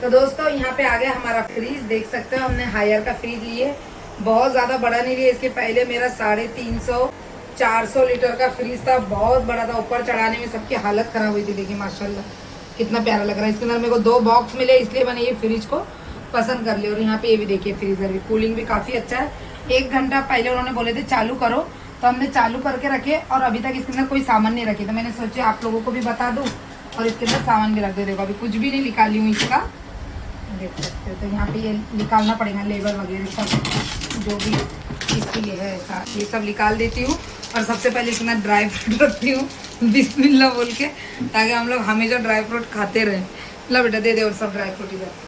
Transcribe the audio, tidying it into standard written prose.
तो दोस्तों यहाँ पे आ गया हमारा फ्रीज। देख सकते हो हमने हायर का फ्रीज लिए, बहुत ज्यादा बड़ा नहीं लिए। इसके पहले मेरा 350-400 लीटर का फ्रीज था, बहुत बड़ा था। ऊपर चढ़ाने में सबकी हालत खराब हुई थी। देखिए माशाल्लाह कितना प्यारा लग रहा है। इसके अंदर मेरे को 2 बॉक्स मिले, इसलिए मैंने ये फ्रिज को पसंद कर लिया। और यहाँ पे ये भी देखिए फ्रीजर भी, कूलिंग भी काफी अच्छा है। 1 घंटा पहले उन्होंने बोले थे चालू करो, तो हमने चालू करके रखे और अभी तक इसके अंदर कोई सामान नहीं रखे। तो मैंने सोचा आप लोगों को भी बता दूं और इसके अंदर सामान भी रख दे। देखो अभी कुछ भी नहीं निकाली हूँ इसका, देख सकते हो। तो यहाँ पे ये निकालना पड़ेगा, लेबर वगैरह सब जो भी इसके लिए है ऐसा, ये सब निकाल देती हूँ। और सबसे पहले इसमें ड्राई फ्रूट रखती हूँ बिस्मिल्लाह बोल के, ताकि हम लोग हमेशा ड्राई फ्रूट खाते रहें। ला बेटा दे दे और सब ड्राई फ्रूट इधर।